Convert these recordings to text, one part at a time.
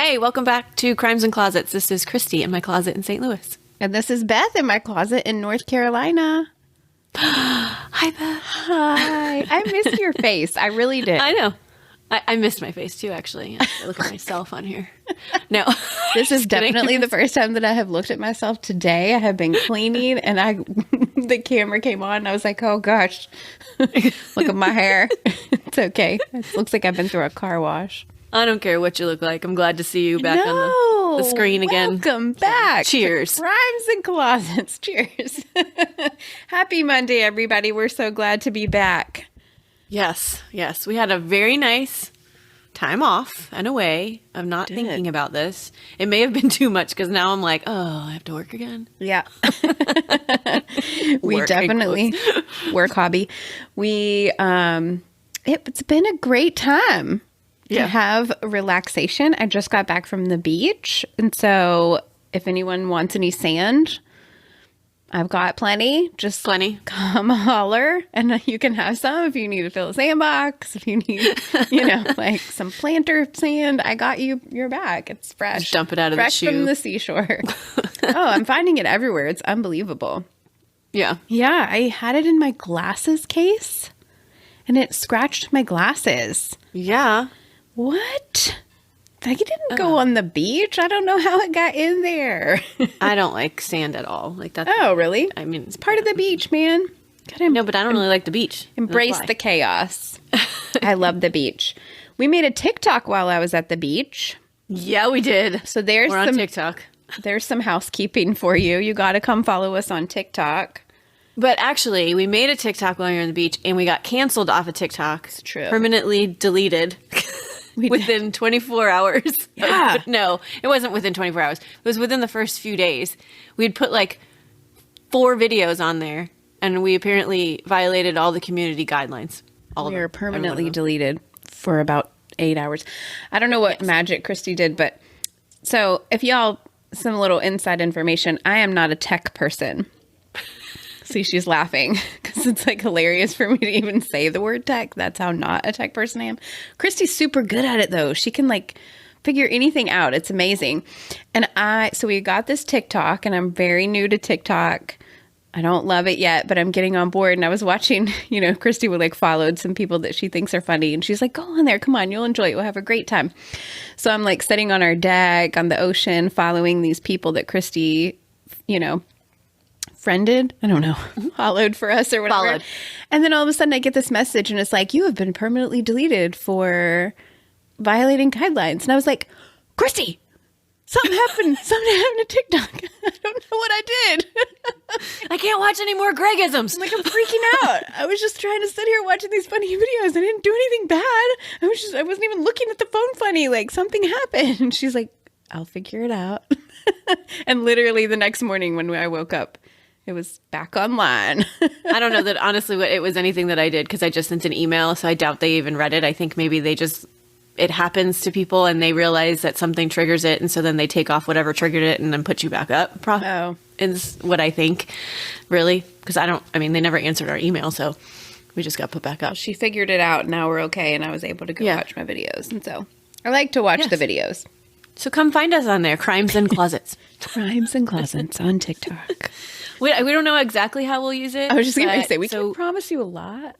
Hey, welcome back to Crimes and Closets. This is Christy in my closet in St. Louis. And this is Beth in my closet in North Carolina. Hi, Beth. Hi. I miss your face. I really did. I know. I missed my face too, actually. I look at myself on here. No. This is definitely the first time that I have looked at myself today. I have been cleaning and the camera came on and I was like, oh gosh, look at my hair. It's okay. It looks like I've been through a car wash. I don't care what you look like. I'm glad to see you back on the screen again. Welcome back. Cheers. Crimes and Closets. Cheers. Happy Monday, everybody. We're so glad to be back. Yes. We had a very nice time off and away of not thinking about this. It may have been too much because now I'm like, oh, I have to work again. Yeah. We definitely work hobby. It's been a great time. To have relaxation. I just got back from the beach. And so if anyone wants any sand, I've got plenty. Just come holler and you can have some if you need to fill a sandbox. If you need, like some planter sand, I got you your back. It's fresh. Just dump it out of the shoe. Fresh from the seashore. Oh, I'm finding it everywhere. It's unbelievable. Yeah. Yeah. I had it in my glasses case and it scratched my glasses. Yeah. What? Like it didn't go on the beach. I don't know how it got in there. I don't like sand at all. Like that. Oh, really? I mean, it's part of the beach, man. No, but I don't really like the beach. Embrace the chaos. I love the beach. We made a TikTok while I was at the beach. Yeah, we did. So we're on TikTok. There's some housekeeping for you. You got to come follow us on TikTok. But actually, we made a TikTok while we were on the beach, and we got canceled off of TikTok. It's true. Permanently deleted. Within 24 hours. Yeah. No, it wasn't within 24 hours. It was within the first few days. We'd put like 4 videos on there, and we apparently violated all the community guidelines. We were permanently deleted for about 8 hours. I don't know what magic Christy did, but so if y'all, some little inside information, I am not a tech person. See, she's laughing because it's like hilarious for me to even say the word tech. That's how not a tech person I am. Christy's super good at it though. She can like figure anything out. It's amazing. And so we got this TikTok and I'm very new to TikTok. I don't love it yet, but I'm getting on board. And I was watching, Christy would like followed some people that she thinks are funny. And she's like, go on there. Come on. You'll enjoy it. We'll have a great time. So I'm like sitting on our deck on the ocean, following these people that Christy, friended, I don't know, followed for us or whatever. Followed. And then all of a sudden I get this message and it's like, you have been permanently deleted for violating guidelines. And I was like, Christy, something happened. Something happened to TikTok. I don't know what I did. I can't watch any more Gregisms. I'm freaking out. I was just trying to sit here watching these funny videos. I didn't do anything bad. I wasn't even looking at the phone funny. Like something happened. And she's like, I'll figure it out. And literally the next morning when I woke up, it was back online. I don't know that honestly it was anything that I did because I just sent an email. So I doubt they even read it. I think maybe it happens to people and they realize that something triggers it. And so then they take off whatever triggered it and then put you back up. Is what I think, really. Because they never answered our email. So we just got put back up. She figured it out. Now we're okay. And I was able to go watch my videos. And so I like to watch the videos. So come find us on there. Crimes and Closets. Crimes and Closets on TikTok. We don't know exactly how we'll use it. I was just going to say, we can promise you a lot.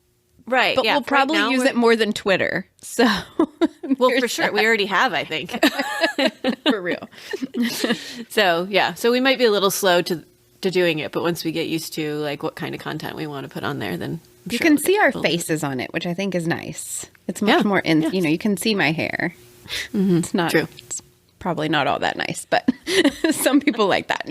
Right. But we'll probably use it more than Twitter. So, well, for sure. We already have, I think. For real. So, yeah. So we might be a little slow to doing it. But once we get used to like what kind of content we want to put on there, then you can see our faces on it, which I think is nice. It's much more, you can see my hair. Mm-hmm. It's not true. It's probably not all that nice, but some people like that,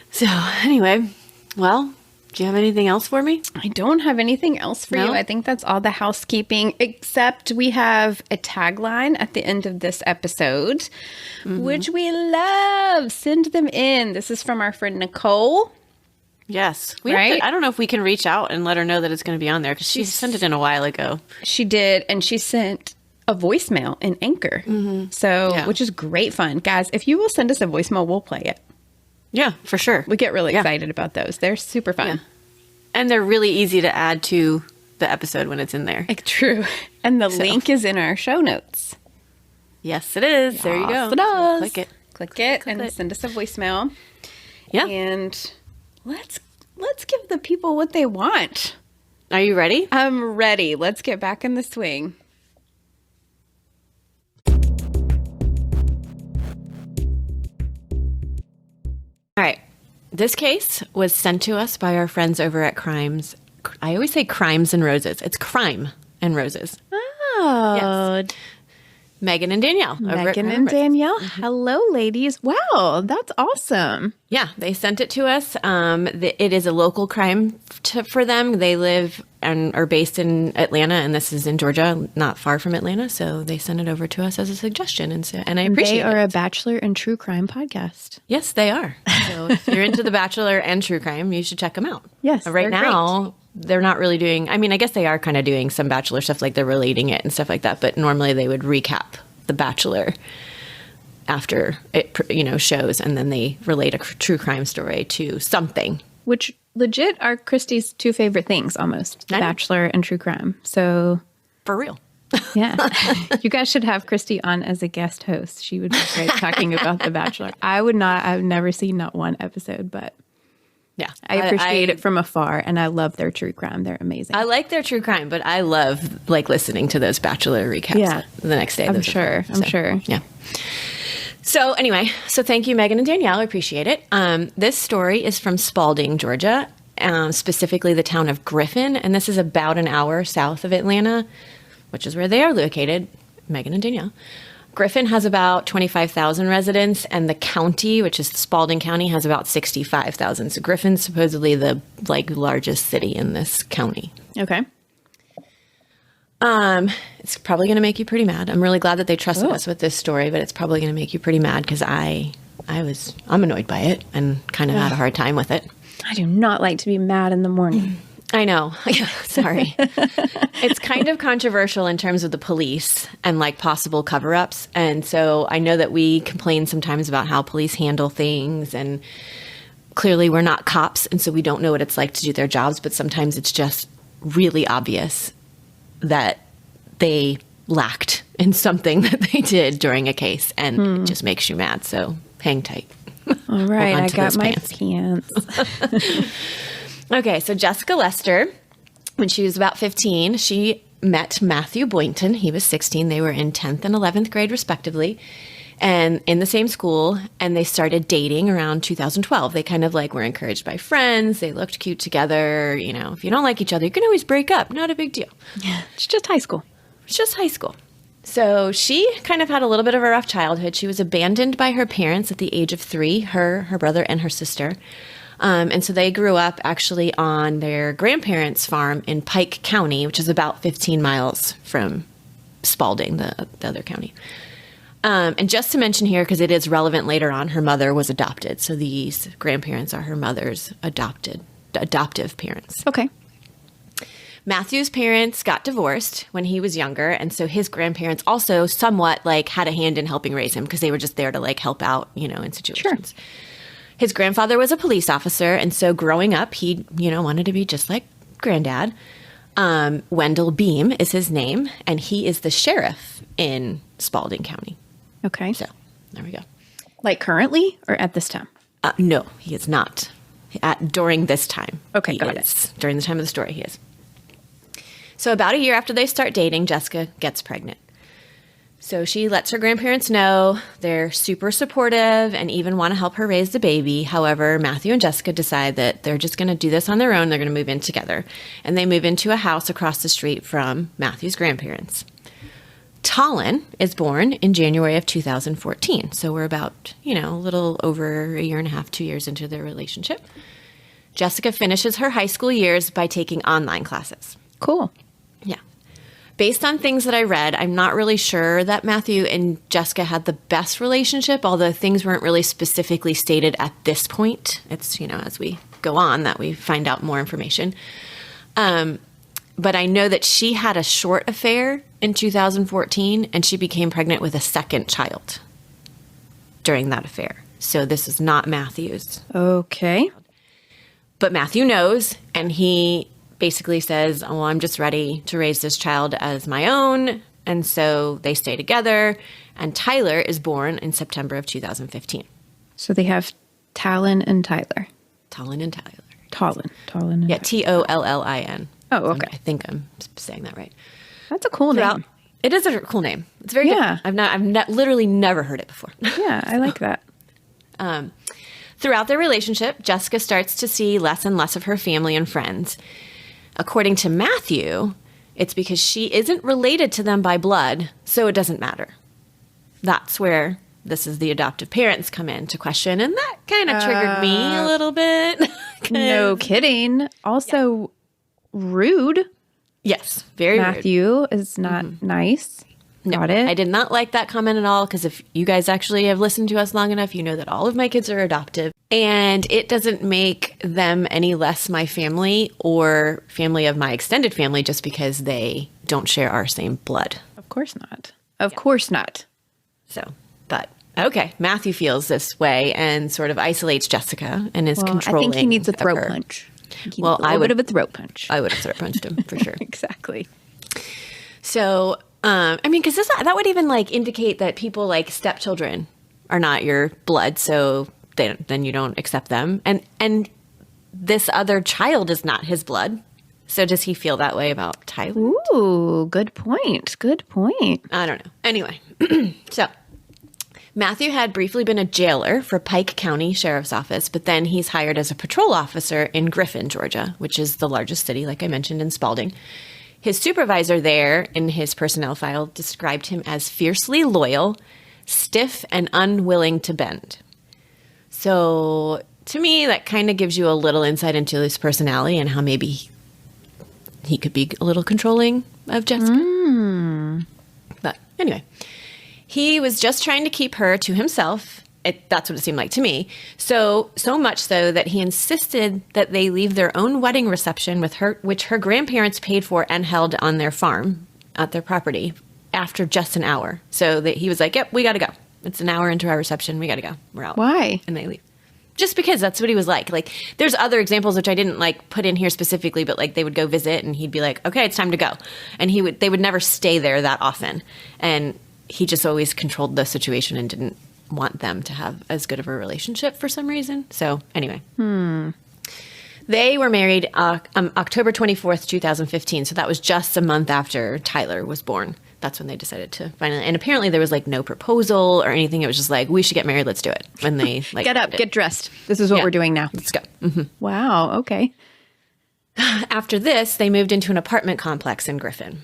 So anyway, well, do you have anything else for me? I don't have anything else for you. I think that's all the housekeeping, except we have a tagline at the end of this episode, which we love. Send them in. This is from our friend Nicole. Yes. I don't know if we can reach out and let her know that it's going to be on there because she sent it in a while ago. She did, and she sent a voicemail in Anchor. Which is great fun. Guys, if you will send us a voicemail, we'll play it. Yeah, for sure. We get really excited about those. They're super fun. Yeah. And they're really easy to add to the episode when it's in there. True. And the link is in our show notes. Yes, it is. Yes, there you go. It does. Click it and send us a voicemail. Yeah. And let's give the people what they want. Are you ready? I'm ready. Let's get back in the swing. All right. This case was sent to us by our friends over at Crimes. I always say Crimes and Roses. It's Crime and Roses. Oh. Yes. Megan and Danielle. Megan and Danielle. Hello, ladies. Wow, that's awesome. Yeah, they sent it to us. It is a local crime for them. They live and are based in Atlanta, and this is in Georgia, not far from Atlanta. So they sent it over to us as a suggestion, and I appreciate it. They are a Bachelor and True Crime podcast. Yes, they are. So if you're into The Bachelor and True Crime, you should check them out. Yes, right now, they're not really doing, I mean, I guess they are kind of doing some Bachelor stuff, like they're relating it and stuff like that. But normally they would recap The Bachelor after it, shows, and then they relate a true crime story to something. Which legit are Christy's two favorite things, almost. The Bachelor and True Crime. So. For real. Yeah. You guys should have Christy on as a guest host. She would be great talking about The Bachelor. I've never seen not one episode, but. Yeah. I appreciate it from afar, and I love their true crime. They're amazing. I like their true crime, but I love listening to those Bachelor recaps the next day. I'm sure. Yeah. So anyway, thank you, Megan and Danielle. I appreciate it. This story is from Spalding, Georgia, specifically the town of Griffin, and this is about an hour south of Atlanta, which is where they are located, Megan and Danielle. Griffin has about 25,000 residents, and the county, which is Spalding County, has about 65,000. So Griffin's supposedly the largest city in this county. Okay. It's probably going to make you pretty mad. I'm really glad that they trusted us with this story, but it's probably going to make you pretty mad because I'm annoyed by it and kind of had a hard time with it. I do not like to be mad in the morning. I know. Sorry. It's kind of controversial in terms of the police and possible cover-ups. And so I know that we complain sometimes about how police handle things, and clearly we're not cops, and so we don't know what it's like to do their jobs, but sometimes it's just really obvious that they lacked in something that they did during a case, and it just makes you mad. So hang tight. All right. I got my pants. Okay, so Jessica Lester, when she was about 15, she met Matthew Boynton. He was 16. They were in 10th and 11th grade, respectively, and in the same school, and they started dating around 2012. They kind of were encouraged by friends. They looked cute together. If you don't like each other, you can always break up. Not a big deal. Yeah, it's just high school. It's just high school. So she kind of had a little bit of a rough childhood. She was abandoned by her parents at the age of 3, her brother, and her sister. And so they grew up actually on their grandparents' farm in Pike County, which is about 15 miles from Spalding, the other county. And just to mention here, because it is relevant later on, her mother was adopted. So these grandparents are her mother's adoptive parents. Okay. Matthew's parents got divorced when he was younger, and so his grandparents also somewhat had a hand in helping raise him because they were just there to help out, in situations. Sure. His grandfather was a police officer, and so growing up, he, wanted to be just like Granddad. Wendell Beam is his name, and he is the sheriff in Spalding County. Okay. So, there we go. Currently or at this time? No, he is not. During this time. Okay, got it. During the time of the story, he is. So about a year after they start dating, Jessica gets pregnant. So she lets her grandparents know. They're super supportive and even want to help her raise the baby. However, Matthew and Jessica decide that they're just going to do this on their own. They're going to move in together. And they move into a house across the street from Matthew's grandparents. Talon is born in January of 2014. So we're about, a little over a year and a half, 2 years into their relationship. Jessica finishes her high school years by taking online classes. Cool. Yeah. Based on things that I read, I'm not really sure that Matthew and Jessica had the best relationship, although things weren't really specifically stated at this point. It's, as we go on that we find out more information. But I know that she had a short affair in 2014, and she became pregnant with a second child during that affair. So this is not Matthew's. Okay. But Matthew knows, and he basically says, oh, I'm just ready to raise this child as my own. And so they stay together. And Tyler is born in September of 2015. So they have Talon and Tyler. Talon and Tyler. Talon. And Yeah, Tollin. Oh, okay. I think I'm saying that right. That's a cool name. It is a cool name. It's very different. I've literally never heard it before. Yeah, I like that. Throughout their relationship, Jessica starts to see less and less of her family and friends. According to Matthew, it's because she isn't related to them by blood, so it doesn't matter. That's where this is the adoptive parents come in to question, and that kind of triggered me a little bit. No kidding. Also, rude. Yes, very rude. Matthew is not nice. Got it. I did not like that comment at all, because if you guys actually have listened to us long enough, you know that all of my kids are adoptive. And it doesn't make them any less my family or family of my extended family just because they don't share our same blood. Of course not. Of course not. So, but okay, Matthew feels this way and sort of isolates Jessica and is controlling. I think he needs a throat her. punch. I would have a throat punch. I would have throat punched him for sure. Exactly. So, I mean, because that would even like indicate that people like stepchildren are not your blood, so then you don't accept them, and this other child is not his blood. So does he feel that way about Tyler? Ooh, good point. Good point. I don't know. Anyway, so Matthew had briefly been a jailer for Pike County Sheriff's Office, but then he's hired as a patrol officer in Griffin, Georgia, which is the largest city, like I mentioned, in Spalding. His supervisor there in his personnel file described him as fiercely loyal, stiff, and unwilling to bend. So to me, that kind of gives you a little insight into his personality and how maybe he could be a little controlling of Jessica. But anyway, he was just trying to keep her to himself. That's what it seemed like to me. So much so that he insisted that they leave their own wedding reception with her, which her grandparents paid for and held on their farm at their property, after just an hour. So that he was like, yep, we got to go. It's an hour into our reception. We got to go. We're out. Why? And they leave. Just because that's what he was like. Like, there's other examples which I didn't like put in here specifically, but like they would go visit and he'd be like, okay, it's time to go. And they would never stay there that often. And he just always controlled the situation and didn't want them to have as good of a relationship for some reason. So anyway, they were married October 24th, 2015. So that was just a month after Tyler was born. That's when they decided to finally, and apparently there was like no proposal or anything. It was just like, we should get married. Let's do it. When they like, get up, get dressed. This is what we're doing now. Let's go. Wow. Okay. After this, they moved into an apartment complex in Griffin.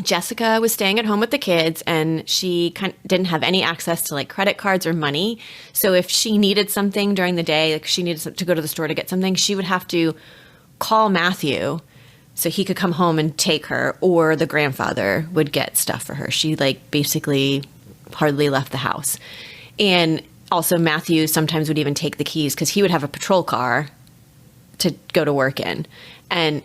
Jessica was staying at home with the kids, and she didn't have any access to like credit cards or money. So if she needed something during the day, like she needed to go to the store to get something, she would have to call Matthew so he could come home and take her, or the grandfather would get stuff for her. She like basically hardly left the house. And also Matthew sometimes would even take the keys because he would have a patrol car to go to work in. And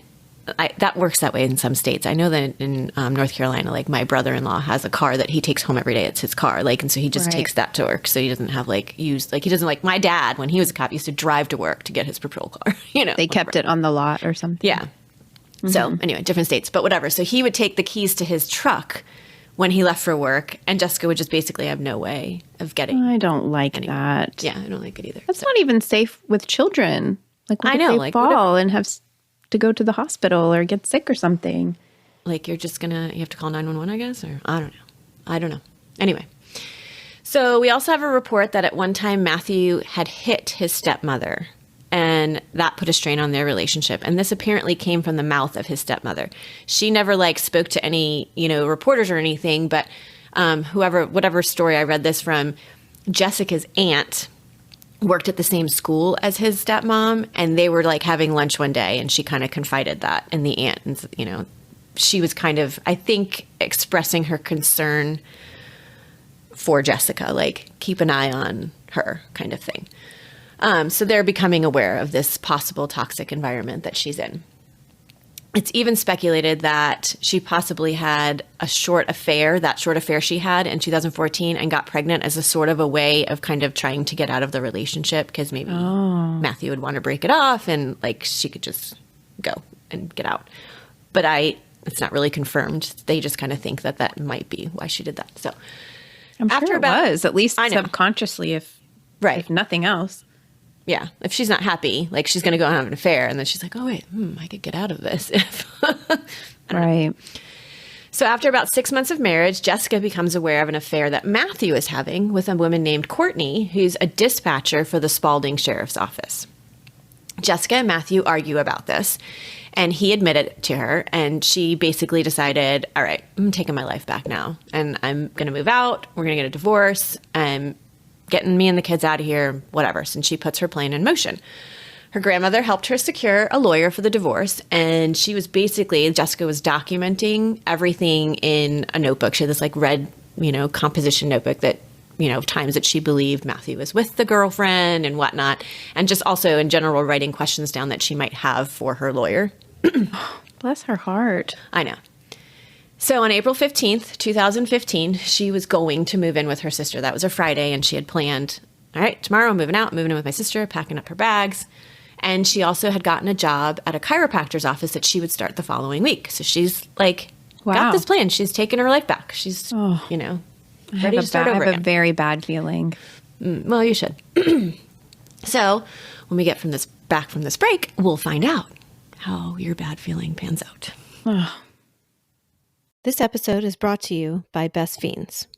that works that way in some states. I know that in North Carolina, like my brother-in-law has a car that he takes home every day. It's his car. Like, and so he just takes that to work. So he doesn't have like he doesn't like my dad, when he was a cop, used to drive to work to get his patrol car, They whatever. kept it on the lot or something. Yeah. So anyway, different states, but whatever. So he would take the keys to his truck when he left for work, and Jessica would just basically have no way of getting. I don't like that. Yeah, I don't like it either. That's not even safe with children. Like, what if they fall and have to go to the hospital or get sick or something? Like, you have to call 911, I guess, or I don't know. Anyway, so we also have a report that at one time Matthew had hit his stepmother, and that put a strain on their relationship. And this apparently came from the mouth of his stepmother. She never like spoke to any, reporters or anything, but whatever story I read this from, Jessica's aunt worked at the same school as his stepmom, and they were like having lunch one day, and she kind of confided that in the aunt. And, she was kind of, I think, expressing her concern for Jessica, like keep an eye on her kind of thing. So they're becoming aware of this possible toxic environment that she's in. It's even speculated that she possibly had that short affair she had in 2014, and got pregnant as a sort of a way of kind of trying to get out of the relationship, because maybe Matthew would want to break it off, and like she could just go and get out. But it's not really confirmed. They just kind of think that might be why she did that. So I'm sure it was, at least subconsciously, if nothing else. Yeah. If she's not happy, like she's going to go and have an affair. And then she's like, oh, wait, I could get out of this. Right. So after about 6 months of marriage, Jessica becomes aware of an affair that Matthew is having with a woman named Courtney, who's a dispatcher for the Spalding Sheriff's Office. Jessica and Matthew argue about this, and he admitted it to her, and she basically decided, all right, I'm taking my life back now, and I'm going to move out. We're going to get a divorce. I'm getting me and the kids out of here, whatever. And she puts her plan in motion. Her grandmother helped her secure a lawyer for the divorce, and Jessica was documenting everything in a notebook. She had this like red, composition notebook that, times that she believed Matthew was with the girlfriend and whatnot, and just also in general writing questions down that she might have for her lawyer. Bless her heart. I know. So on April 15th, 2015, she was going to move in with her sister. That was a Friday, and she had planned, all right, tomorrow I'm moving in with my sister, packing up her bags. And she also had gotten a job at a chiropractor's office that she would start the following week. So she's like, got this plan. She's taking her life back. She's, ready to start over again. I have a very bad feeling. Well, you should. So when we get back from this break, we'll find out how your bad feeling pans out. This episode is brought to you by Best Fiends.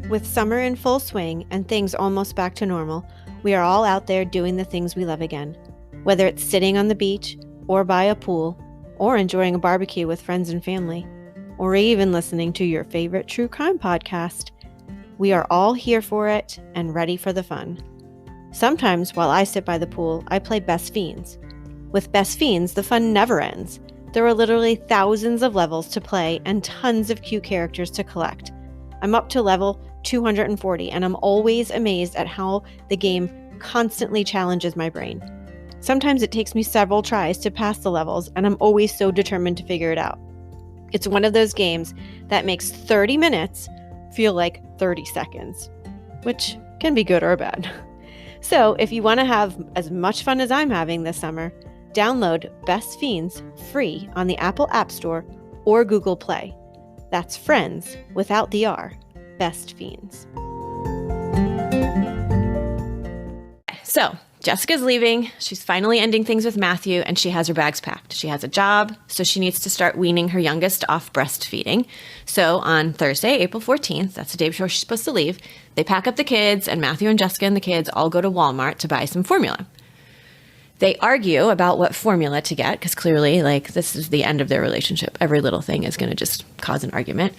With summer in full swing and things almost back to normal, we are all out there doing the things we love again. Whether it's sitting on the beach, or by a pool, or enjoying a barbecue with friends and family, or even listening to your favorite true crime podcast, we are all here for it and ready for the fun. Sometimes while I sit by the pool, I play Best Fiends. With Best Fiends, the fun never ends. There are literally thousands of levels to play and tons of cute characters to collect. I'm up to level 240, and I'm always amazed at how the game constantly challenges my brain. Sometimes it takes me several tries to pass the levels, and I'm always so determined to figure it out. It's one of those games that makes 30 minutes feel like 30 seconds, which can be good or bad. So if you want to have as much fun as I'm having this summer, download Best Fiends free on the Apple App Store or Google Play. That's friends without the R. Best Fiends. So Jessica's leaving. She's finally ending things with Matthew, and she has her bags packed. She has a job, so she needs to start weaning her youngest off breastfeeding. So on Thursday, April 14th, that's the day before she's supposed to leave, they pack up the kids, and Matthew and Jessica and the kids all go to Walmart to buy some formula. They argue about what formula to get, because clearly, this is the end of their relationship. Every little thing is going to just cause an argument.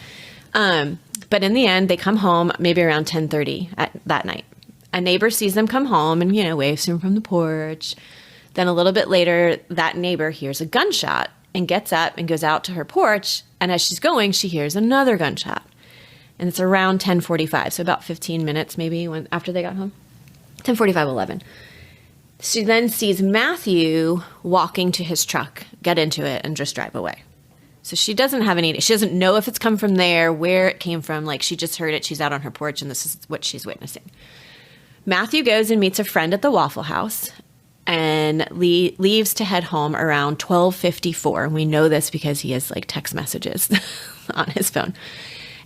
But in the end, they come home maybe around 10:30 that night. A neighbor sees them come home and, waves to him from the porch. Then a little bit later, that neighbor hears a gunshot and gets up and goes out to her porch. And as she's going, she hears another gunshot. And it's around 10:45, so about 15 minutes maybe after they got home. 10:45, 11. She then sees Matthew walking to his truck, get into it, and just drive away. So she doesn't know if it's come from there, where it came from. She just heard it. She's out on her porch, and this is what she's witnessing. Matthew goes and meets a friend at the Waffle House and leaves to head home around 12:54. And we know this because he has text messages on his phone.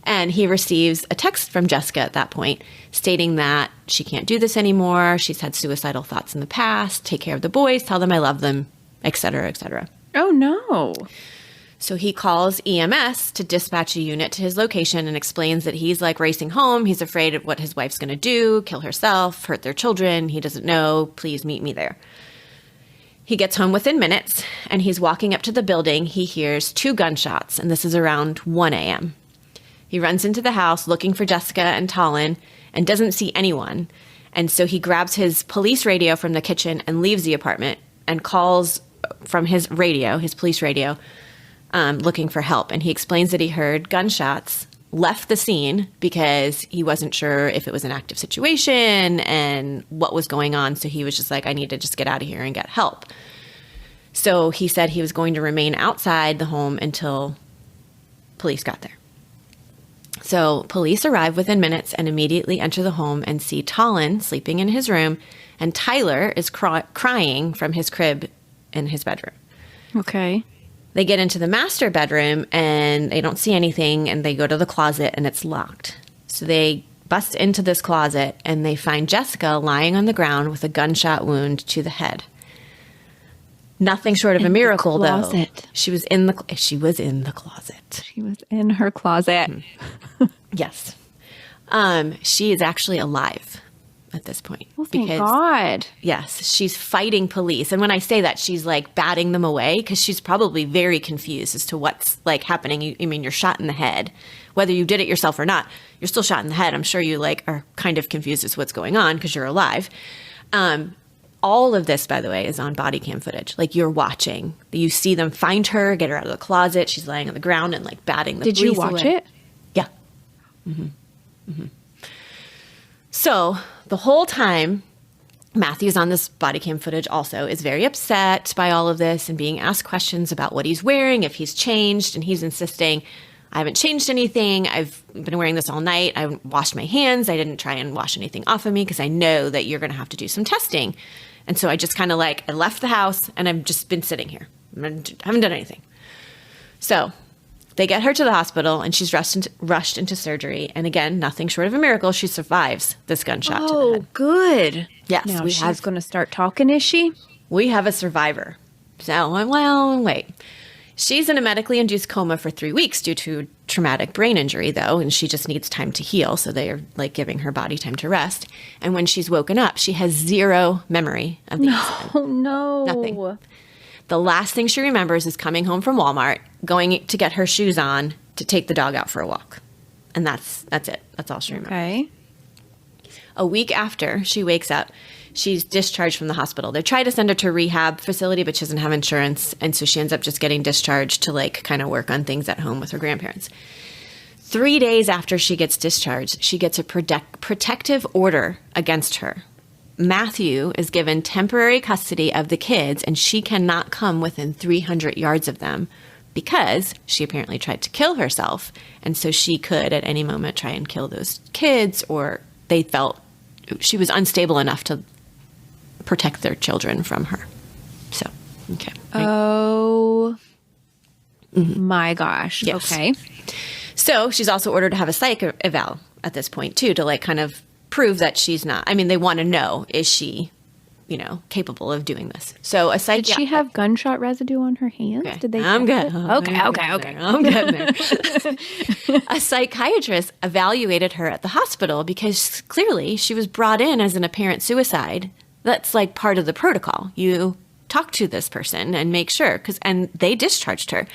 And he receives a text from Jessica at that point stating that she can't do this anymore. She's had suicidal thoughts in the past. Take care of the boys. Tell them I love them, etc., etc. Oh, no. So he calls EMS to dispatch a unit to his location and explains that he's racing home. He's afraid of what his wife's going to do, kill herself, hurt their children. He doesn't know. Please meet me there. He gets home within minutes, and he's walking up to the building. He hears 2 gunshots, and this is around 1 a.m. He runs into the house looking for Jessica and Talon and doesn't see anyone. And so he grabs his police radio from the kitchen and leaves the apartment and calls from his police radio, looking for help. And he explains that he heard gunshots, left the scene because he wasn't sure if it was an active situation and what was going on. So he was just I need to just get out of here and get help. So he said he was going to remain outside the home until police got there. So police arrive within minutes and immediately enter the home and see Tallon sleeping in his room, and Tyler is crying from his crib in his bedroom. Okay. They get into the master bedroom and they don't see anything, and they go to the closet and it's locked. So they bust into this closet and they find Jessica lying on the ground with a gunshot wound to the head. Nothing short of a miracle, though. She was in the closet. She was in her closet. Yes. She is actually alive at this point. Oh, thank God. Yes, she's fighting police. And when I say that, she's like batting them away because she's probably very confused as to what's like happening. I mean, you're shot in the head. Whether you did it yourself or not, you're still shot in the head. I'm sure you like are kind of confused as to what's going on because you're alive. All of this, by the way, is on body cam footage. Like, you're watching. You see them find her, get her out of the closet. She's laying on the ground and like batting the police away. Did you watch it? Yeah. Mm-hmm. Mm-hmm. So the whole time, Matthew's on this body cam footage also is very upset by all of this and being asked questions about what he's wearing, if he's changed, and he's insisting, I haven't changed anything. I've been wearing this all night. I washed my hands. I didn't try and wash anything off of me because I know that you're going to have to do some testing. And so I just kind of I left the house and I've just been sitting here. I haven't done anything. So they get her to the hospital and she's rushed into surgery. And again, nothing short of a miracle. She survives this gunshot to the head. Oh, good. Yes. Now she's going to start talking, is she? We have a survivor. So, well, wait. She's in a medically induced coma for 3 weeks due to traumatic brain injury, though, and she just needs time to heal. So they are giving her body time to rest. And when she's woken up, she has zero memory of the incident. Oh, no. Nothing. The last thing she remembers is coming home from Walmart, going to get her shoes on to take the dog out for a walk. And that's it. That's all she remembers. Okay. A week after she wakes up, she's discharged from the hospital. They try to send her to a rehab facility, but she doesn't have insurance. And so she ends up just getting discharged to kind of work on things at home with her grandparents. 3 days after she gets discharged, she gets a protective order against her. Matthew is given temporary custody of the kids, and she cannot come within 300 yards of them because she apparently tried to kill herself. And so she could at any moment try and kill those kids, or they felt she was unstable enough to protect their children from her. So, okay. Oh, my gosh. Yes. Okay. So she's also ordered to have a psych eval at this point, too, to kind of prove that she's not. I mean, they want to know, is she, capable of doing this? So a psych. Did she have gunshot residue on her hands? Okay. Did they? I'm good. Okay. I'm good there. A psychiatrist evaluated her at the hospital because clearly she was brought in as an apparent suicide. That's part of the protocol. You talk to this person and make sure, and they discharged her.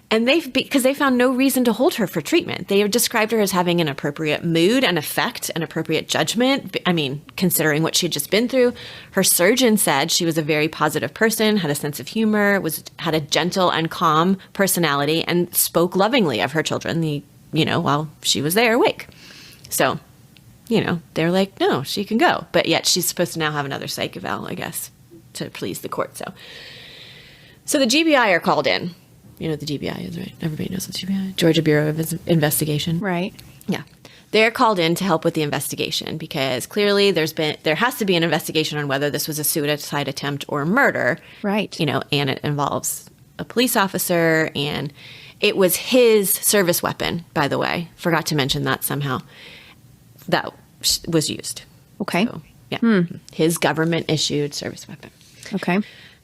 And because they found no reason to hold her for treatment. They have described her as having an appropriate mood and affect, an appropriate judgment. I mean, considering what she'd just been through. Her surgeon said she was a very positive person, had a sense of humor, had a gentle and calm personality, and spoke lovingly of her children, while she was there awake. So, they're like, no, she can go. But yet she's supposed to now have another psych eval, I guess, to please the court. So the GBI are called in. You know what the GBI is, right? Everybody knows what the GBI is. Georgia Bureau of Investigation. Right. Yeah. They're called in to help with the investigation because clearly there has to be an investigation on whether this was a suicide attempt or murder. Right. And it involves a police officer, and it was his service weapon, by the way. Forgot to mention that somehow. That was used. Okay. So, yeah. His government-issued service weapon. Okay.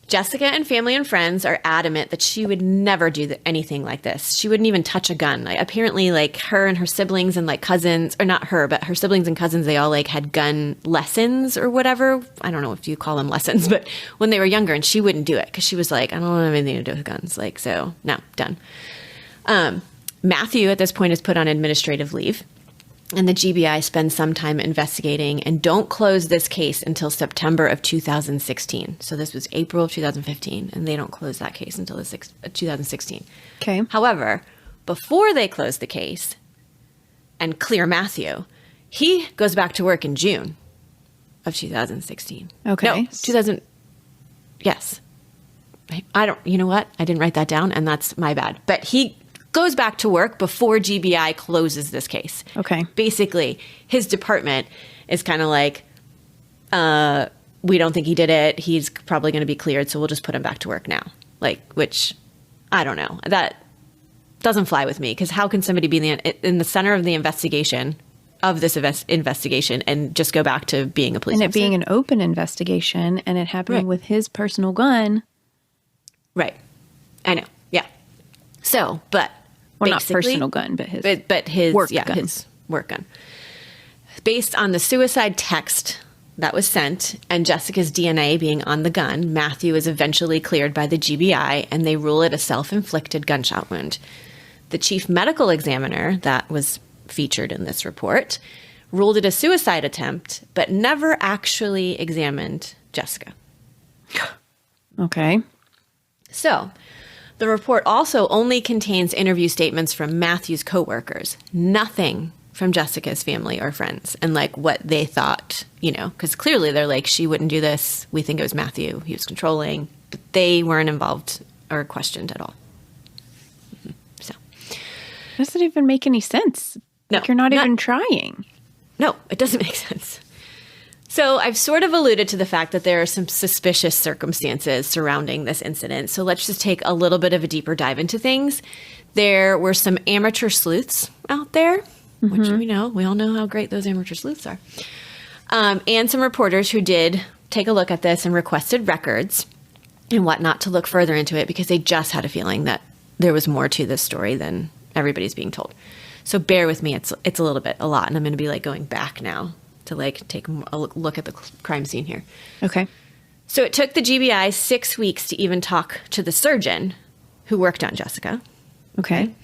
Jessica and family and friends are adamant that she would never do anything like this. She wouldn't even touch a gun. Apparently, her and her siblings and cousins, or not her, but her siblings and cousins, they all had gun lessons or whatever. I don't know if you call them lessons, but when they were younger, and she wouldn't do it because she was like, I don't want anything to do with guns. So no, done. Matthew at this point is put on administrative leave. And the GBI spends some time investigating and don't close this case until September of 2016. So this was April of 2015, and they don't close that case until 2016. Okay. However, before they close the case and clear Matthew, he goes back to work in June of 2016. Okay. No, yes. I don't, you know what? I didn't write that down, and that's my bad. But he goes back to work before GBI closes this case. Okay. Basically, his department is kind of like, we don't think he did it. He's probably going to be cleared, so we'll just put him back to work now. Like, which, I don't know. That doesn't fly with me, because how can somebody be in the center of the investigation, of this investigation, and just go back to being a police officer? And it being an open investigation, and it happening with his personal gun. Right. I know. Yeah. So, but well, not personal gun, but his work gun. His work gun. Based on the suicide text that was sent and Jessica's DNA being on the gun, Matthew is eventually cleared by the GBI, and they rule it a self-inflicted gunshot wound. The chief medical examiner that was featured in this report ruled it a suicide attempt, but never actually examined Jessica. Okay. So, the report also only contains interview statements from Matthew's coworkers, nothing from Jessica's family or friends, and like what they thought, because clearly they're like, she wouldn't do this. We think it was Matthew. He was controlling, but they weren't involved or questioned at all. So, doesn't even make any sense. No, like you're not even trying. No, it doesn't make sense. So I've sort of alluded to the fact that there are some suspicious circumstances surrounding this incident. So let's just take a little bit of a deeper dive into things. There were some amateur sleuths out there, which we all know how great those amateur sleuths are. And some reporters who did take a look at this and requested records and whatnot to look further into it, because they just had a feeling that there was more to this story than everybody's being told. So bear with me. It's a lot. And I'm going to be like going back now to like take a look at the crime scene here. Okay. So it took the GBI 6 weeks to even talk to the surgeon who worked on Jessica. Okay.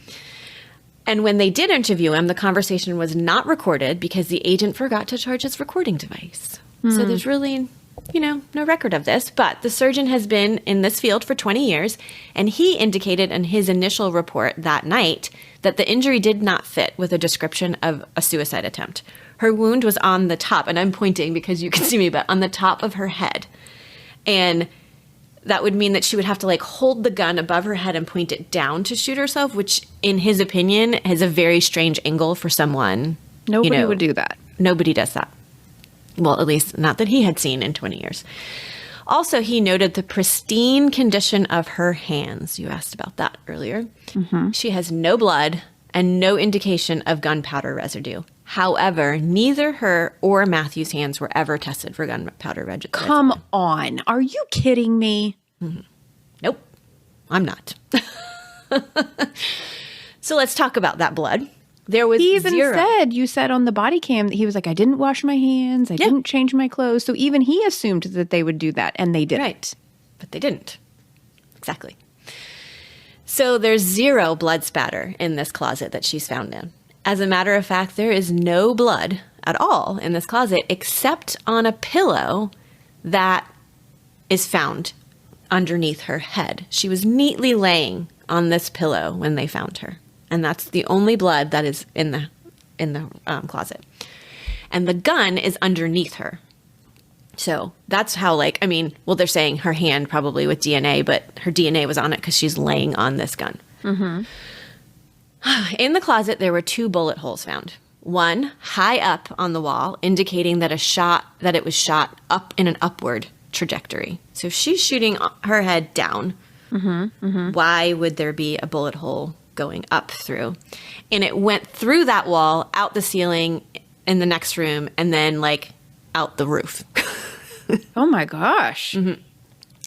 And when they did interview him, the conversation was not recorded because the agent forgot to charge his recording device. So there's really, no record of this. But the surgeon has been in this field for 20 years, and he indicated in his initial report that night that the injury did not fit with a description of a suicide attempt. Her wound was on the top, and I'm pointing because you can see me, but on the top of her head. And that would mean that she would have to like hold the gun above her head and point it down to shoot herself, which in his opinion is a very strange angle for someone. Nobody would do that. Nobody does that. Well, at least not that he had seen in 20 years. Also, he noted the pristine condition of her hands. You asked about that earlier. Mm-hmm. She has no blood and no indication of gunpowder residue. However, neither her or Matthew's hands were ever tested for gunpowder residue. Come on. Are you kidding me? Mm-hmm. Nope, I'm not. So let's talk about that blood. There was He even zero. you said on the body cam that he was like, I didn't wash my hands. I didn't change my clothes. So even he assumed that they would do that, and they didn't. Right, but they didn't. Exactly. So there's zero blood spatter in this closet that she's found in. As a matter of fact, there is no blood at all in this closet except on a pillow that is found underneath her head. She was neatly laying on this pillow when they found her. And that's the only blood that is in the closet. And the gun is underneath her. So that's how, they're saying her hand probably with DNA, but her DNA was on it because she's laying on this gun. Mm-hmm. In the closet, there were 2 bullet holes found. One high up on the wall, indicating that it was shot up in an upward trajectory. So if she's shooting her head down, why would there be a bullet hole going up through? And it went through that wall, out the ceiling in the next room, and then out the roof. Oh my gosh. Mm-hmm.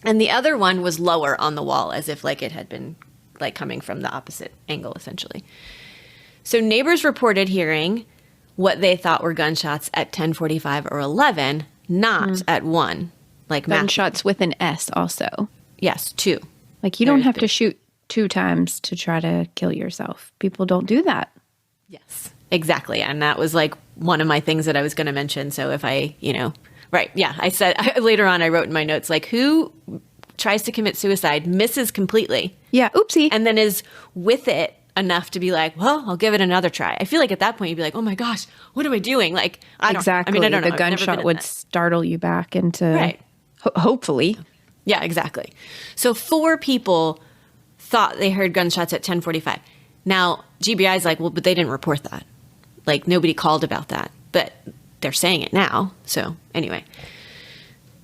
And the other one was lower on the wall, as if it had been coming from the opposite angle, essentially. So neighbors reported hearing what they thought were gunshots at 10:45 or 11, not at 1. Gunshots with an S also. Yes, 2. You don't have to shoot 2 times to try to kill yourself. People don't do that. Yes, exactly. And that was one of my things that I was going to mention. So if I, right. Yeah. I said later on, I wrote in my notes, who tries to commit suicide, misses completely. Yeah. Oopsie. And then is with it enough to be well, I'll give it another try. I feel at that point you'd be oh my gosh, what am I doing? I don't, exactly. I don't know. The gunshot would startle you back into, right. Hopefully. Yeah, exactly. So 4 people thought they heard gunshots at 10:45. Now, GBI's like, well, but they didn't report that. Like, nobody called about that. But they're saying it now. So, anyway.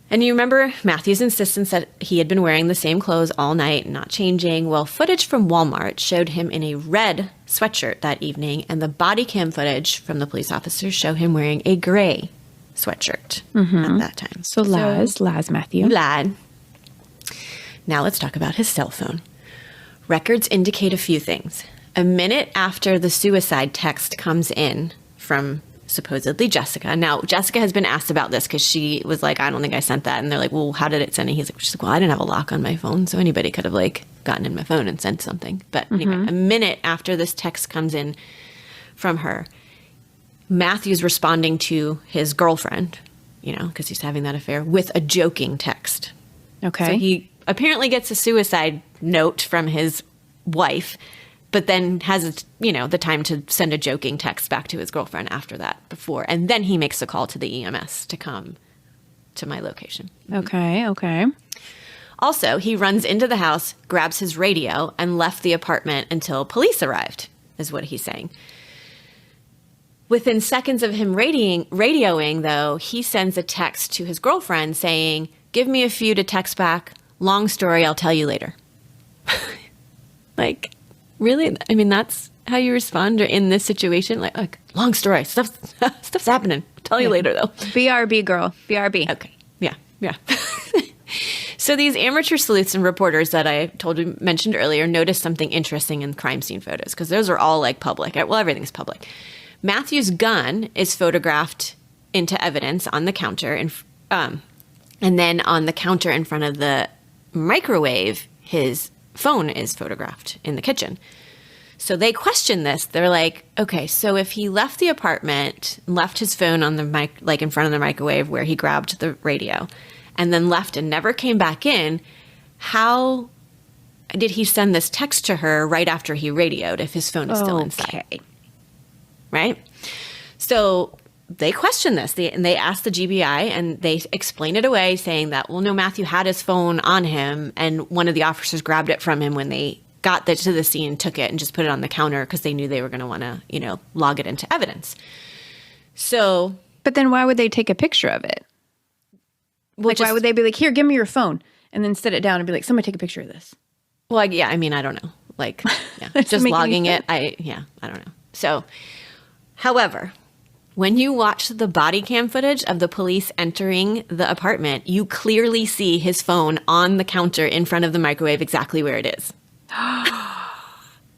And you remember Matthew's insistence that he had been wearing the same clothes all night and not changing. Well, footage from Walmart showed him in a red sweatshirt that evening, and the body cam footage from the police officers show him wearing a gray sweatshirt at that time. So Laz Matthew. Lad. Now let's talk about his cell phone. Records indicate a few things. A minute after the suicide text comes in from supposedly Jessica. Now, Jessica has been asked about this because she was like, I don't think I sent that. And they're like, well, how did it send it? She's like, well, I didn't have a lock on my phone, so anybody could have like gotten in my phone and sent something. But anyway, a minute after this text comes in from her, Matthew's responding to his girlfriend, you know, because he's having that affair, with a joking text. Okay. So he apparently gets a suicide note from his wife, but then has, you know, the time to send a joking text back to his girlfriend after that, before. And then he makes a call to the EMS to come to my location. Okay. Also, he runs into the house, grabs his radio, and left the apartment until police arrived, is what he's saying. Within seconds of him radioing, though, he sends a text to his girlfriend saying, give me a few to text back. Long story, I'll tell you later. Like, really? I mean, that's how you respond in this situation? Like long story. Stuff's happening. I'll tell you later, though. BRB, girl. BRB. Okay. Yeah. So these amateur sleuths and reporters that I mentioned earlier noticed something interesting in crime scene photos, because those are all like public. Well, everything's public. Matthew's gun is photographed into evidence on the counter, and then on the counter in front of the microwave, his phone is photographed in the kitchen. So they question this. They're like, okay, so if he left the apartment, left his phone on the mic, like in front of the microwave where he grabbed the radio, and then left and never came back in, how did he send this text to her right after he radioed if his phone is still inside? Right? So they question this. They asked the GBI, and they explain it away, saying that, well, no, Matthew had his phone on him, and one of the officers grabbed it from him when they got to the scene, took it, and just put it on the counter because they knew they were going to want to, you know, log it into evidence. So, but then why would they take a picture of it? Well, like, why would they be like, here, give me your phone, and then sit it down and be like, somebody take a picture of this? Well, I mean, I don't know. Like, yeah, just logging it. I don't know. So, however, when you watch the body cam footage of the police entering the apartment, you clearly see his phone on the counter in front of the microwave, exactly where it is.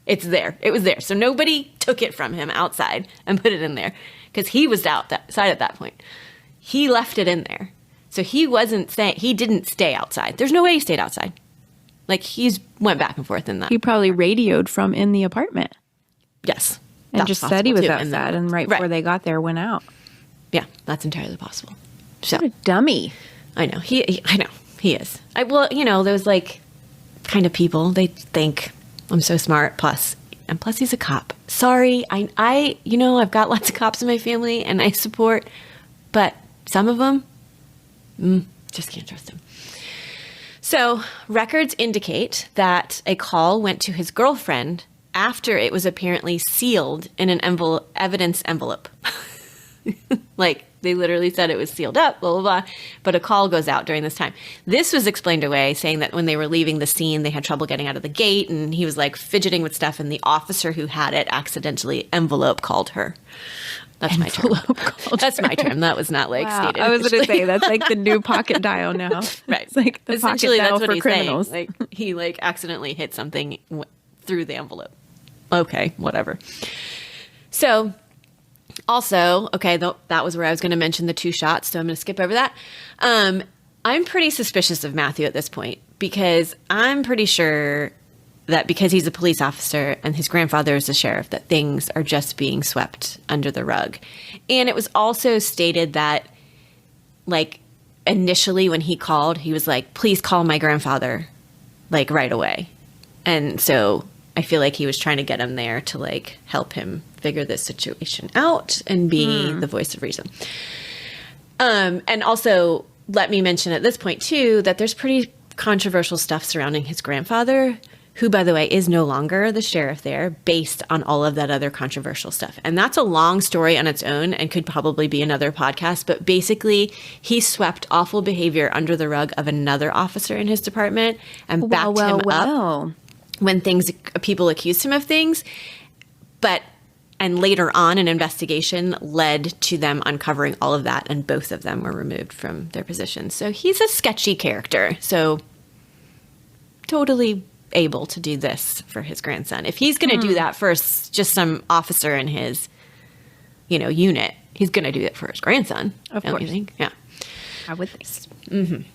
It's there. It was there. So nobody took it from him outside and put it in there, because he was outside at that point. He left it in there. So he didn't stay outside. There's no way he stayed outside. Like, he's went back and forth in that. He probably radioed from in the apartment. Yes. And just said he was outside, and right before they got there, went out. Yeah, that's entirely possible. So, what a dummy. I know. I know. He is. Those like kind of people, they think I'm so smart. Plus he's a cop. Sorry. I've got lots of cops in my family and I support, but some of them, just can't trust them. So records indicate that a call went to his girlfriend after it was apparently sealed in an evidence envelope. Like, they literally said it was sealed up, blah, blah, blah. But a call goes out during this time. This was explained away, saying that when they were leaving the scene, they had trouble getting out of the gate, and he was like fidgeting with stuff, and the officer who had it accidentally envelope called her. That's my term. That's my term. That was not like stated. I was going to say, that's like the new pocket dial now. Right. It's like the pocket dial for criminals. Saying. Like, he like accidentally hit something through the envelope. Okay, whatever. So, also, okay, that was where I was going to mention the 2 shots, so I'm going to skip over that. I'm pretty suspicious of Matthew at this point, because I'm pretty sure that because he's a police officer and his grandfather is a sheriff, that things are just being swept under the rug. And it was also stated that, like, initially when he called, he was like, please call my grandfather, like, right away. And so I feel like he was trying to get him there to, like, help him figure this situation out and be the voice of reason. And also, let me mention at this point, too, that there's pretty controversial stuff surrounding his grandfather, who, by the way, is no longer the sheriff there, based on all of that other controversial stuff. And that's a long story on its own and could probably be another podcast. But basically, he swept awful behavior under the rug of another officer in his department and backed him up when people accused him of things. And later on, an investigation led to them uncovering all of that, and both of them were removed from their positions. So he's a sketchy character. So totally able to do this for his grandson. If he's going to do that for just some officer in his, unit, he's going to do it for his grandson. Of don't course. you think? Yeah. I would think. Mm-hmm.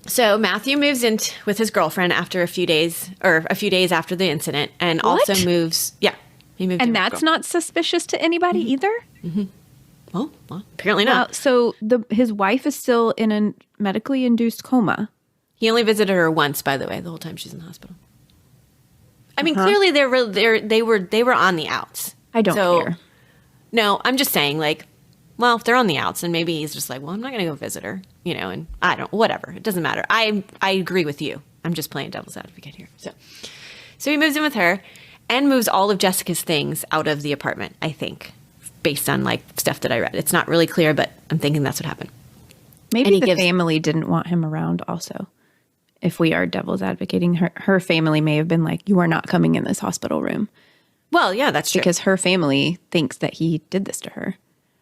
So Matthew moves in with his girlfriend after a few days after the incident, and also moves. Yeah. He moved And that's not suspicious to anybody either? Mm-hmm. Well, apparently not. So his wife is still in a medically induced coma. He only visited her once, by the way, the whole time she's in the hospital. I mean, clearly they were on the outs. I don't care. No, I'm just saying, if they're on the outs, and maybe he's just like, well, I'm not going to go visit her, and whatever. It doesn't matter. I agree with you. I'm just playing devil's advocate here. So he moves in with her and moves all of Jessica's things out of the apartment, I think, based on stuff that I read. It's not really clear, but I'm thinking that's what happened. Maybe the family didn't want him around also. If we are devil's advocating, her family may have been like, you are not coming in this hospital room. Well, yeah, that's true. Because her family thinks that he did this to her.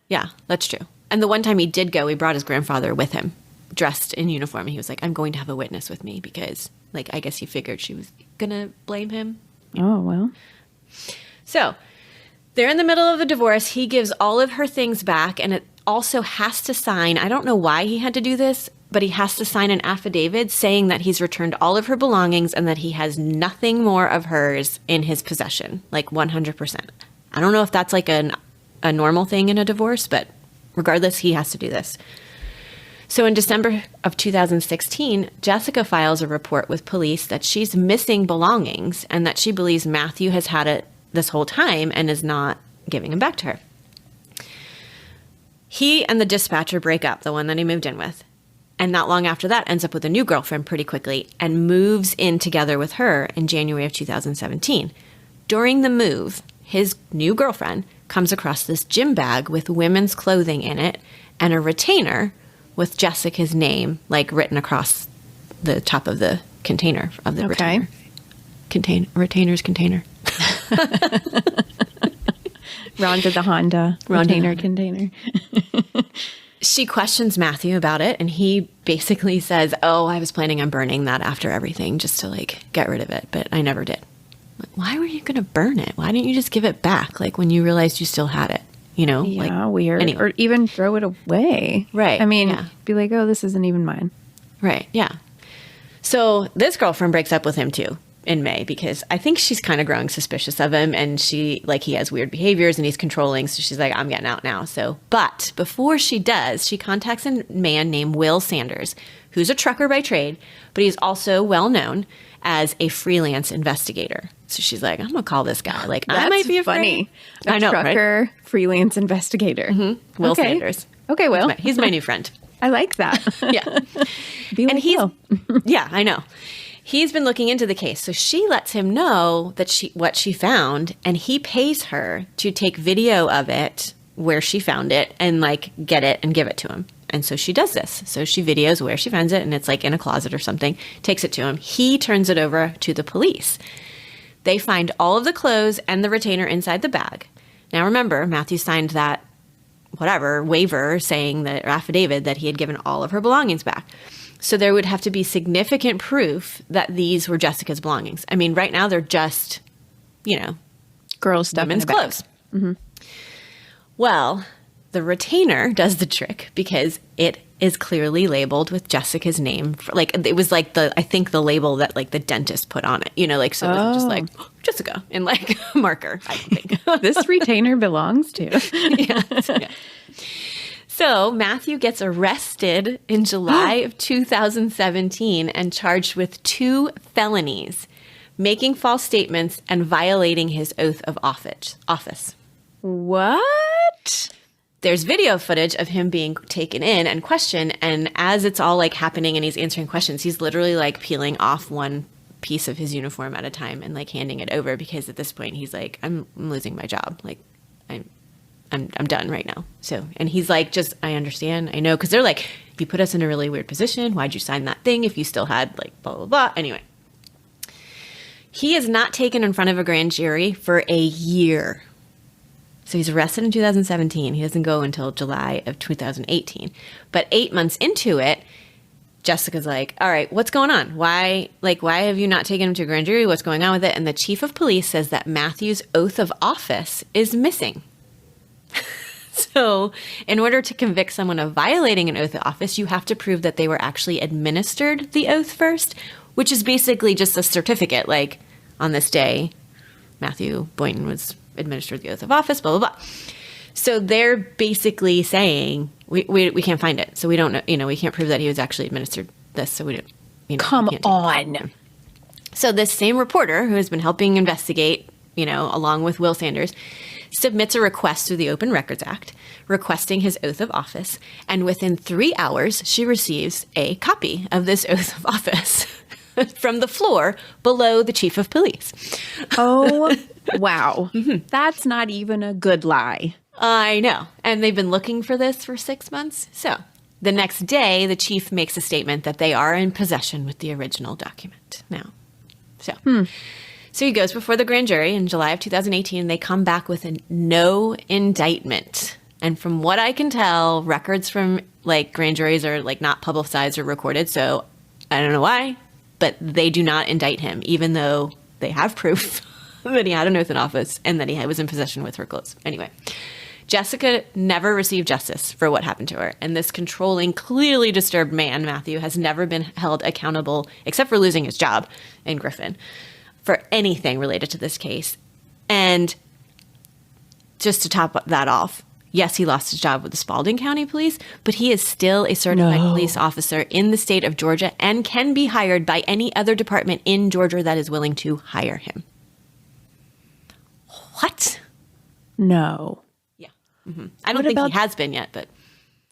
Yeah, that's true. And the one time he did go, he brought his grandfather with him, dressed in uniform. And he was like, I'm going to have a witness with me because, I guess he figured she was going to blame him. Oh, well. So they're in the middle of a divorce. He gives all of her things back, and it also has to sign. I don't know why he had to do this, but he has to sign an affidavit saying that he's returned all of her belongings and that he has nothing more of hers in his possession, 100%. I don't know if that's a normal thing in a divorce, but regardless, he has to do this. So in December of 2016, Jessica files a report with police that she's missing belongings and that she believes Matthew has had it this whole time and is not giving them back to her. He and the dispatcher break up, the one that he moved in with. And not long after that, ends up with a new girlfriend pretty quickly and moves in together with her in January of 2017. During the move, his new girlfriend comes across this gym bag with women's clothing in it and a retainer with Jessica's name, written across the top of the container of the retainer. Retainer's container. Rhonda the Honda. Retainer container. She questions Matthew about it, and he basically says, oh, I was planning on burning that after everything just to, get rid of it, but I never did. Why were you going to burn it? Why didn't you just give it back, when you realized you still had it? Yeah, weird. Anyway. Or even throw it away. Right. I mean, be like, oh, this isn't even mine. Right, yeah. So this girlfriend breaks up with him, too, in May, because I think she's kind of growing suspicious of him, and he has weird behaviors and he's controlling, so she's like, I'm getting out now. But before she does, she contacts a man named Will Sanders, who's a trucker by trade, but he's also well known as a freelance investigator. So she's like, I'm gonna call this guy. I might be funny. I know, trucker, right? Freelance investigator. Mm-hmm. Will Sanders. Okay, Will. He's my new friend. I like that. Yeah. Will. Yeah, I know. He's been looking into the case. So she lets him know that what she found, and he pays her to take video of it where she found it and get it and give it to him. And so she does this. So she videos where she finds it, and it's in a closet or something, takes it to him. He turns it over to the police. They find all of the clothes and the retainer inside the bag. Now remember, Matthew signed that waiver saying that, or affidavit, that he had given all of her belongings back. So there would have to be significant proof that these were Jessica's belongings. I mean, right now they're just, girl stuff, women's clothes. Mm-hmm. Well, the retainer does the trick because it is clearly labeled with Jessica's name. It was I think the label that the dentist put on it, so it was just Jessica in a marker, I think. This retainer belongs to. Yeah. So Matthew gets arrested in July of 2017 and charged with 2 felonies, making false statements and violating his oath of office. What? There's video footage of him being taken in and questioned, and as it's all happening and he's answering questions, he's literally peeling off one piece of his uniform at a time and like handing it over, because at this point he's like, I'm losing my job. Like I'm done right now. So, and he's like, just, I understand. I know. Cause they're like, you put us in a really weird position. Why'd you sign that thing if you still had like blah, blah, blah. Anyway, he is not taken in front of a grand jury for a year. So he's arrested in 2017. He doesn't go until July of 2018. But 8 months into it, Jessica's like, all right, what's going on? Why have you not taken him to a grand jury? What's going on with it? And the chief of police says that Matthew's oath of office is missing. So in order to convict someone of violating an oath of office, you have to prove that they were actually administered the oath first, which is basically just a certificate. Like, on this day, Matthew Boynton was administered the oath of office, blah, blah, blah. So they're basically saying, we can't find it. So we don't know, we can't prove that he was actually administered this. So we don't, Come on. So this same reporter who has been helping investigate, along with Will Sanders, submits a request through the Open Records Act requesting his oath of office. And within 3 hours, she receives a copy of this oath of office from the floor below the chief of police. Oh, wow. That's not even a good lie. I know. And they've been looking for this for 6 months. So the next day, the chief makes a statement that they are in possession with the original document now. So he goes before the grand jury in July of 2018. They come back with a no indictment. And from what I can tell, records from like grand juries are like not publicized or recorded. So I don't know why, but they do not indict him, even though they have proof that he had an oath in office and that he was in possession with her clothes. Anyway, Jessica never received justice for what happened to her. And this controlling, clearly disturbed man, Matthew, has never been held accountable, except for losing his job in Griffin, for anything related to this case. And just to top that off, yes, he lost his job with the Spalding County Police, but he is still a certified police officer in the state of Georgia and can be hired by any other department in Georgia that is willing to hire him. What? No. Yeah. I don't think he has been yet, but.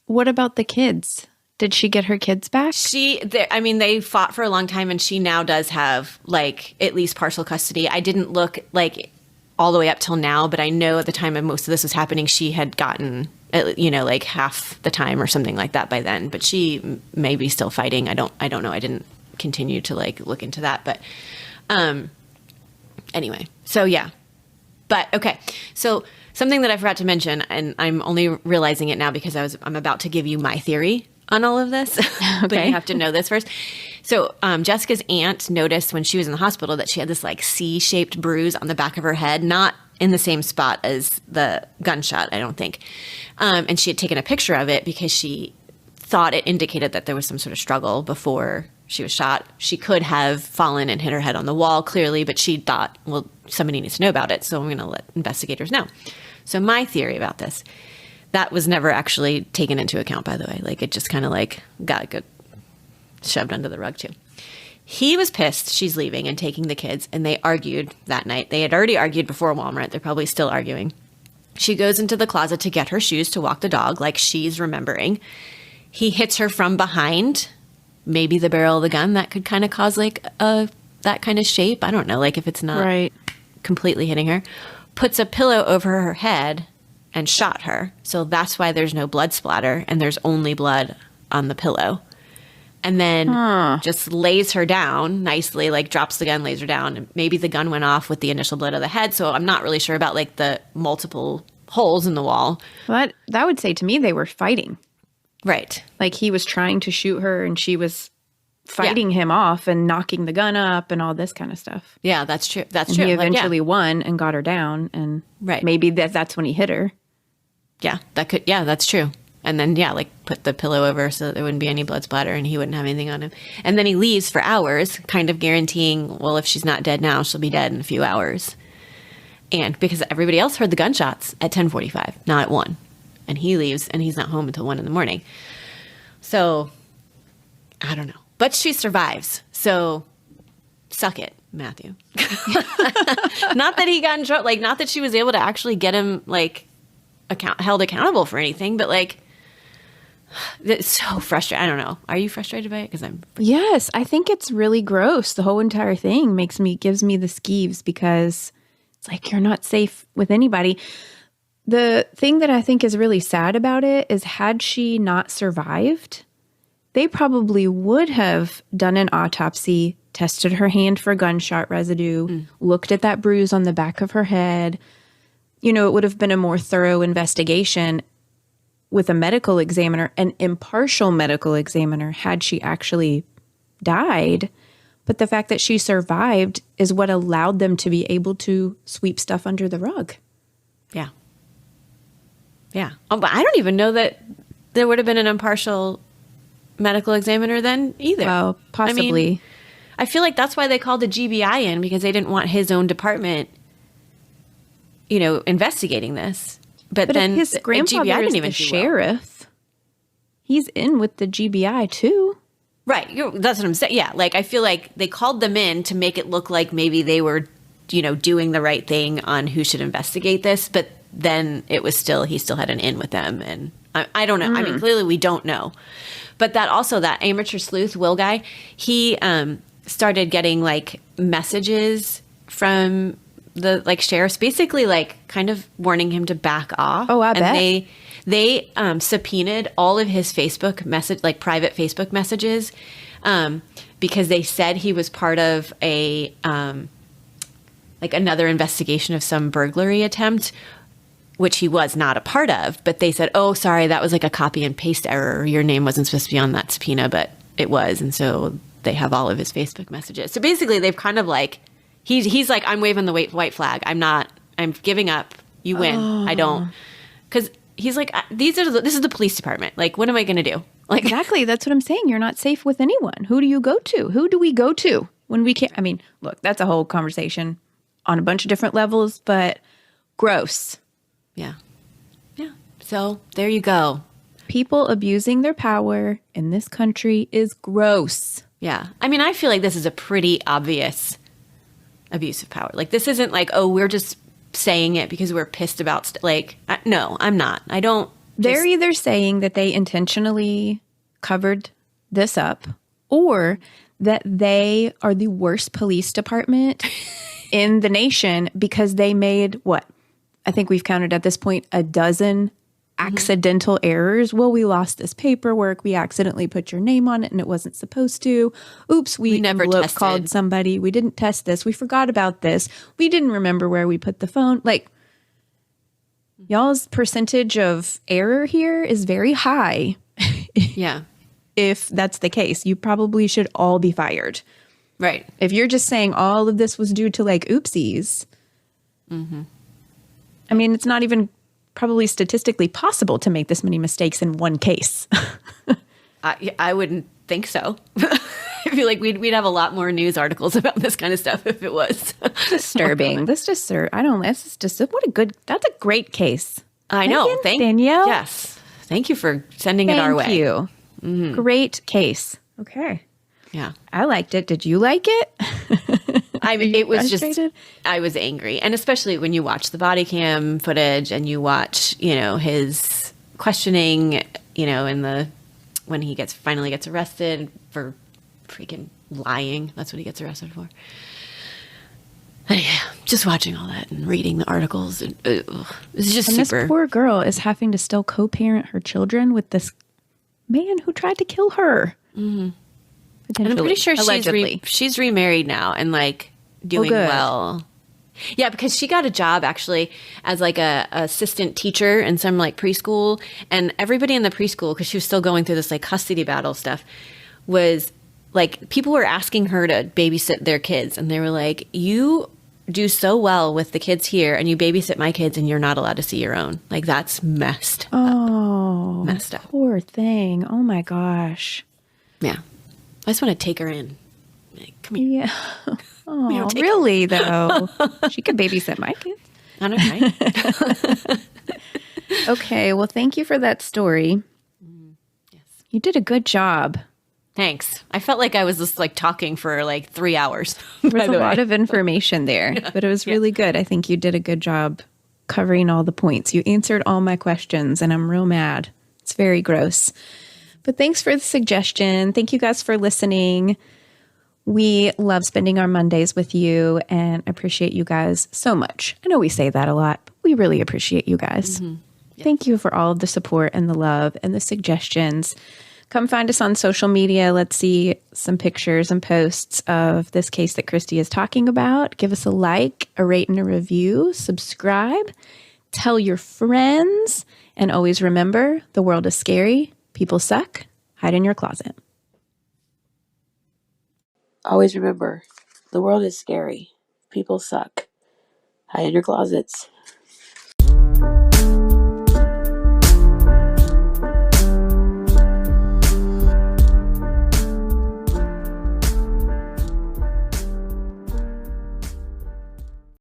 What about the kids? Did she get her kids back? They fought for a long time, and she now does have, like, at least partial custody. I didn't look, like, all the way up till now, but I know at the time of most of this was happening, she had gotten, like, half the time or something like that by then. But she may be still fighting. I don't know. I didn't continue to, like, look into that. But anyway, so, yeah. But, okay, so something that I forgot to mention, and I'm only realizing it now because I'm about to give you my theory on all of this, but you have to know this first. So Jessica's aunt noticed when she was in the hospital that she had this like C-shaped bruise on the back of her head, not in the same spot as the gunshot, I don't think. And she had taken a picture of it because she thought it indicated that there was some sort of struggle before she was shot. She could have fallen and hit her head on the wall, clearly, but she thought, well, somebody needs to know about it, so I'm going to let investigators know. So my theory about this, that was never actually taken into account, by the way. Like, it just kind of like got shoved under the rug, too. He was pissed she's leaving and taking the kids, and they argued that night. They had already argued before Walmart. They're probably still arguing. She goes into the closet to get her shoes to walk the dog, like she's remembering. He hits her from behind, maybe the barrel of the gun. That could kind of cause like that kind of shape. I don't know, like if it's not completely hitting her. Puts a pillow over her head and shot her. So that's why there's no blood splatter and there's only blood on the pillow. And then just lays her down nicely, like drops the gun, lays her down. And maybe the gun went off with the initial blood of the head. So I'm not really sure about like the multiple holes in the wall. Well, that would say to me they were fighting. Right. Like he was trying to shoot her and she was fighting him off and knocking the gun up and all this kind of stuff. Yeah, that's true. That's and true. He eventually won and got her down, and maybe that's when he hit her. Yeah, that's true. And then, like put the pillow over so that there wouldn't be any blood splatter and he wouldn't have anything on him. And then he leaves for hours, kind of guaranteeing, well, if she's not dead now, she'll be dead in a few hours. And because everybody else heard the gunshots at 10:45, not at 1. And he leaves and he's not home until 1 in the morning. So, I don't know. But she survives. So, suck it, Matthew. Not that he got in trouble, like, not that she was able to actually get him, like, held accountable for anything, but, like, It's so frustrating. I don't know. Are you frustrated by it? Because I'm. Yes, I think it's really gross. The whole entire thing gives me the skeeves because it's like you're not safe with anybody. The thing that I think is really sad about it is had she not survived, they probably would have done an autopsy, tested her hand for gunshot residue, looked at that bruise on the back of her head. You know, it would have been a more thorough investigation with a medical examiner, an impartial medical examiner, had she actually died. But the fact that she survived is what allowed them to be able to sweep stuff under the rug. Yeah. Yeah. Oh, but I don't even know that there would have been an impartial medical examiner then either. Well, possibly. I mean, I feel like that's why they called the GBI in, because they didn't want his own department, you know, investigating this. But then his grandfather GBI is didn't even the sheriff. He's in with the GBI too. Right. That's what I'm saying. Yeah. Like, I feel like they called them in to make it look like maybe they were, you know, doing the right thing on who should investigate this. But then it was he still had an in with them. And I don't know. I mean, clearly we don't know. But that amateur sleuth, Will guy, he started getting like messages from the like sheriffs, basically like kind of warning him to back off. Oh, I bet. And they subpoenaed all of his Facebook message, like private Facebook messages, because they said he was part of a like another investigation of some burglary attempt, which he was not a part of. But they said, "Oh, sorry, that was like a copy and paste error. Your name wasn't supposed to be on that subpoena, but it was." And so they have all of his Facebook messages. So basically, they've kind of like he's like, "I'm waving the white flag. I'm giving up. You win. I don't." Because he's like, this is the police department. Like, what am I going to do? Like, exactly. That's what I'm saying. You're not safe with anyone. Who do you go to? Who do we go to when we can't? I mean, look, that's a whole conversation on a bunch of different levels, but gross. Yeah. Yeah. So there you go. People abusing their power in this country is gross. Yeah. I mean, I feel like this is a pretty obvious abuse of power. Like, this isn't like, oh, we're just saying it because we're pissed about no, I'm not. I don't. They're either saying that they intentionally covered this up or that they are the worst police department in the nation because they made what? I think we've counted at this point a dozen accidental errors. Well, we lost this paperwork. We accidentally put your name on it and it wasn't supposed to. Oops, we never called somebody. We didn't test this. We forgot about this. We didn't remember where we put the phone. Like, y'all's percentage of error here is very high. Yeah. If that's the case, you probably should all be fired. Right. If you're just saying all of this was due to like oopsies. Mm-hmm. I mean, it's not even probably statistically possible to make this many mistakes in one case. I wouldn't think so. I feel like we'd have a lot more news articles about this kind of stuff if it was disturbing. That's a great case. I know. Thank Danielle. Yes. Thank you for sending it our way. Thank you. Mm-hmm. Great case. Okay. Yeah. I liked it. Did you like it? I was angry. And especially when you watch the body cam footage and you watch, you know, his questioning, you know, when he finally gets arrested for freaking lying. That's what he gets arrested for. And yeah, just watching all that and reading the articles. It's just super. This poor girl is having to still co-parent her children with this man who tried to kill her. Mm-hmm. And I'm pretty sure she's remarried now and like doing well. Yeah, because she got a job actually as like a assistant teacher in some like preschool, and everybody in the preschool, because she was still going through this like custody battle stuff, was like people were asking her to babysit their kids, and they were like, "You do so well with the kids here, and you babysit my kids, and you're not allowed to see your own." Like, that's messed up. Poor thing. Oh my gosh. Yeah. I just want to take her in. Like, come here. Yeah. Oh, really, though? She could babysit my kids. I know, right? Okay. Well, thank you for that story. Yes. You did a good job. Thanks. I felt like I was just like talking for like 3 hours. There was a lot of information there, but it was really good. I think you did a good job covering all the points. You answered all my questions, and I'm real mad. It's very gross. But thanks for the suggestion. Thank you guys for listening. We love spending our Mondays with you and appreciate you guys so much. I know we say that a lot, but we really appreciate you guys. Thank you for all of the support and the love and the suggestions. Come find us on social media. Let's see some pictures and posts of this case that Christy is talking about. Give us a like, a rate, and a review. Subscribe. Tell your friends. And always remember, the world is scary. People suck. Hide in your closet. Always remember, the world is scary. People suck. Hide in your closets.